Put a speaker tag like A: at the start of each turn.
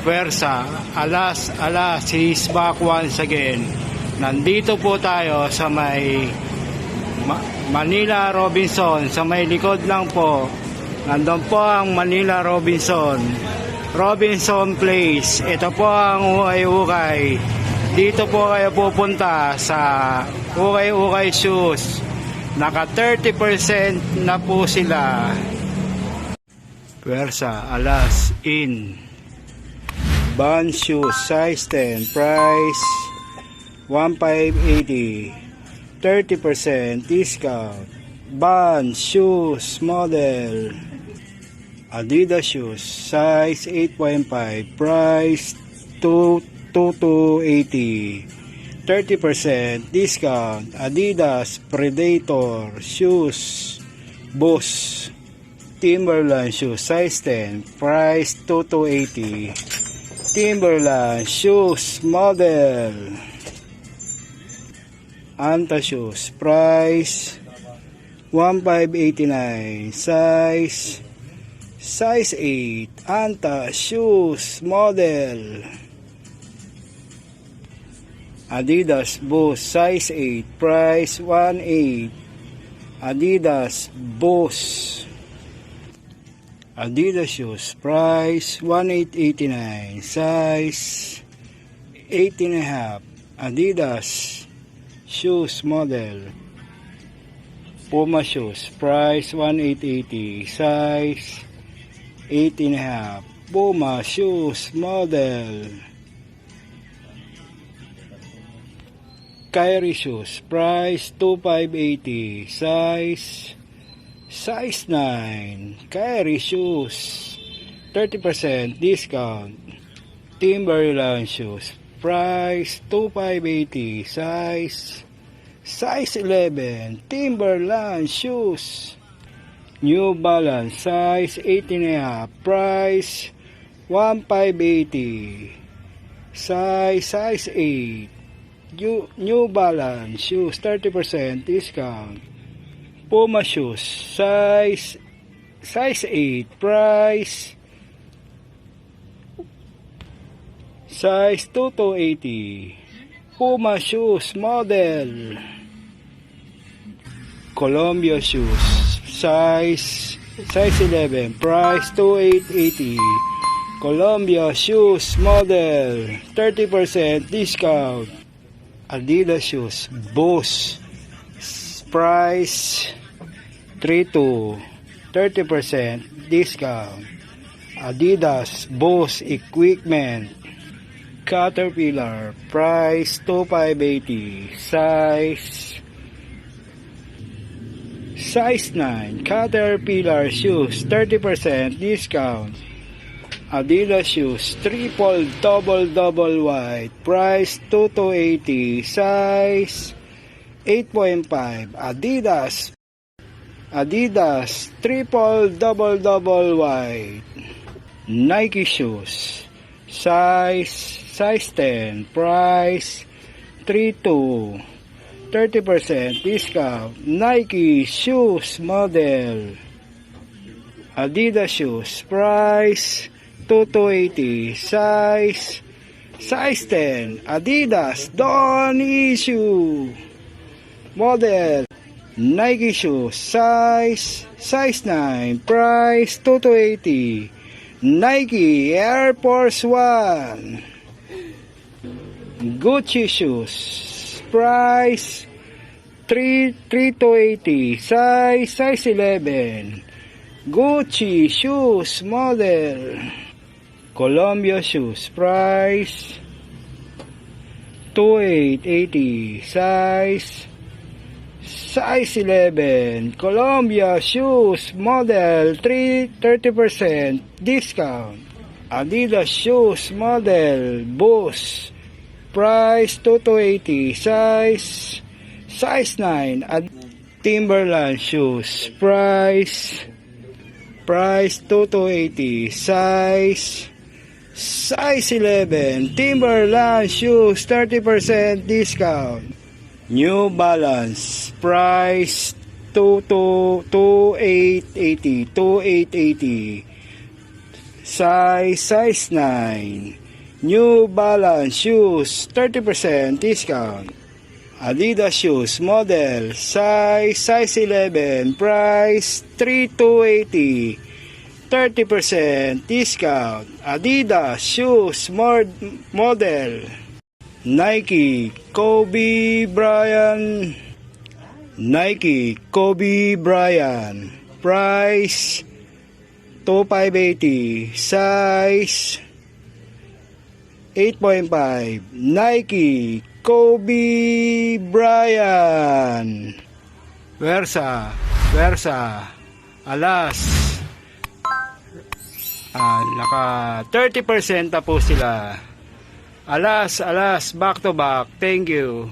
A: Pwersa, alas, he's back once again. Nandito po tayo sa may Manila Robinson, sa may likod lang po. Nandun po ang Manila Robinson Place. Ito po ang Ukay-Ukay. Dito po kayo pupunta sa Ukay-Ukay Shoes. Naka 30% na po sila. Pwersa, alas, in. Band shoes, size 10, price 1,580, 30% discount. Band shoes model Adidas shoes, size 8.5, price 2,280, 30% discount. Adidas Predator shoes, Boost Timberland shoes, size 10, price 2,280. Timberland shoes model Anta shoes, price 1,589, size 8. Anta shoes model Adidas Boost, size 8, price 1,800. Adidas Boost Adidas shoes, price 1,889, size 8.5. Adidas shoes model Puma shoes, price 1,880, size 8.5. Puma shoes model Kyrie shoes, price 2,580, size 9. Kyrie shoes, 30% discount. Timberland shoes, price 2,580, size 11. Timberland shoes. New Balance, size 8.5, price 1,580, size 8. New Balance shoes, 30% discount. Puma shoes, size 8, price size 2,280. Puma shoes model Columbia shoes, size 11, price 2,880. Columbia shoes model, 30% discount. Adidas shoes, Boost, price 3,200, 30% discount. Adidas Boost equipment Caterpillar, price 2,580, size 9. Caterpillar shoes, 30% discount. Adidas shoes, triple double white, price 2,280, size 8.5. Adidas triple double white. Nike shoes, size 10, price 3,200, 30% discount. Nike shoes model Adidas shoes, price 2,280, size 10. Adidas don't issue model Nike shoes, size 9, price 2,280. Nike Air Force One. Gucci shoes, price 3,280, size 11. Gucci shoes model Columbia shoes, price 2,880, size 11. Columbia shoes model 30% discount. Adidas shoes model Boost, price 2,280, size 9. Timberland shoes, price 2,280, size 11. Timberland shoes, 30% discount. New Balance, price 2880. Size 9. New Balance shoes, 30% discount. Adidas shoes, model, size 11, price 3280. 30% discount. Adidas shoes, model. Nike Kobe Bryant, price 2580, size 8.5. Nike Kobe Bryant. Versa, alas, naka 30% na po sila. Alas, back to back. Thank you.